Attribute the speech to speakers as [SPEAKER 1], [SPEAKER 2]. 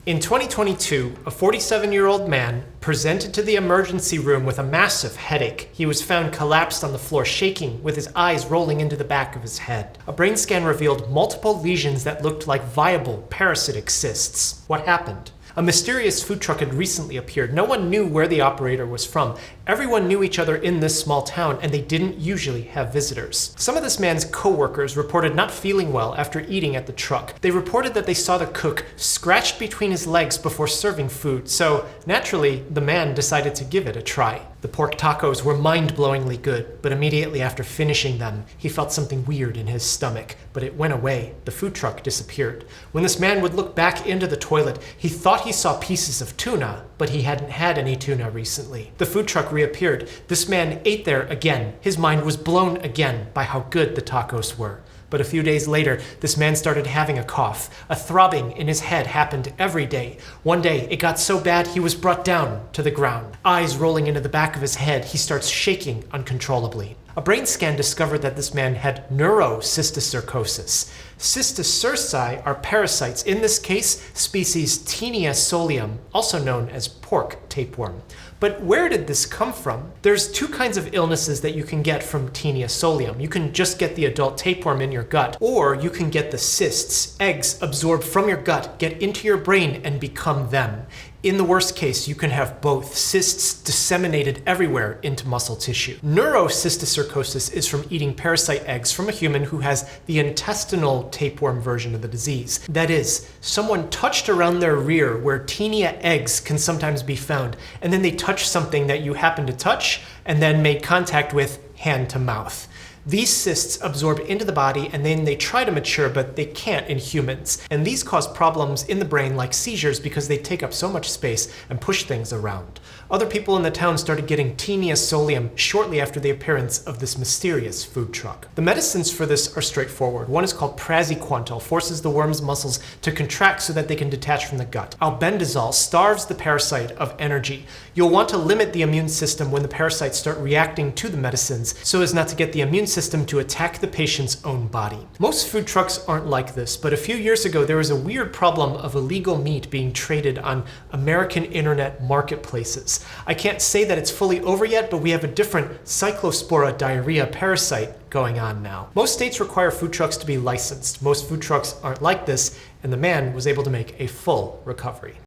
[SPEAKER 1] In 2022, a 47-year-old man presented to the emergency room with a massive headache. He was found collapsed on the floor, shaking, with his eyes rolling into the back of his head. A brain scan revealed multiple lesions that looked like viable parasitic cysts. What happened? A mysterious food truck had recently appeared. No one knew where the operator was from. Everyone knew each other in this small town, and they didn't usually have visitors. Some of this man's co-workers reported not feeling well after eating at the truck. They reported that they saw the cook scratched between his legs before serving food, so naturally, the man decided to give it a try. The pork tacos were mind-blowingly good, but immediately after finishing them, he felt something weird in his stomach, but it went away. The food truck disappeared. When this man would look back into the toilet, he thought he saw pieces of tuna, but he hadn't had any tuna recently. The food truck reappeared. This man ate there again. His mind was blown again by how good the tacos were. But a few days later, this man started having a cough. A throbbing in his head happened every day. One day, it got so bad he was brought down to the ground. Eyes rolling into the back of his head, he starts shaking uncontrollably. A brain scan discovered that this man had neurocysticercosis. Cysticerci are parasites, in this case, species Taenia solium, also known as pork tapeworm. But where did this come from? There's two kinds of illnesses that you can get from Taenia solium. You can just get the adult tapeworm in your gut, or you can get the cysts, eggs absorbed from your gut, get into your brain and become them. In the worst case, you can have both, cysts disseminated everywhere into muscle tissue. Neurocysticercosis is from eating parasite eggs from a human who has the intestinal tapeworm version of the disease. That is, someone touched around their rear where Taenia eggs can sometimes be found, and then they touched something that you happen to touch, and then made contact with hand to mouth. These cysts absorb into the body and then they try to mature, but they can't in humans. And these cause problems in the brain like seizures because they take up so much space and push things around. Other people in the town started getting Taenia solium shortly after the appearance of this mysterious food truck. The medicines for this are straightforward. One is called praziquantel, forces the worm's muscles to contract so that they can detach from the gut. Albendazole starves the parasite of energy. You'll want to limit the immune system when the parasites start reacting to the medicines so as not to get the immune system to attack the patient's own body. Most food trucks aren't like this, but a few years ago there was a weird problem of illegal meat being traded on American internet marketplaces. I can't say that it's fully over yet, but we have a different Cyclospora diarrhea parasite going on now. Most states require food trucks to be licensed. Most food trucks aren't like this, and the man was able to make a full recovery.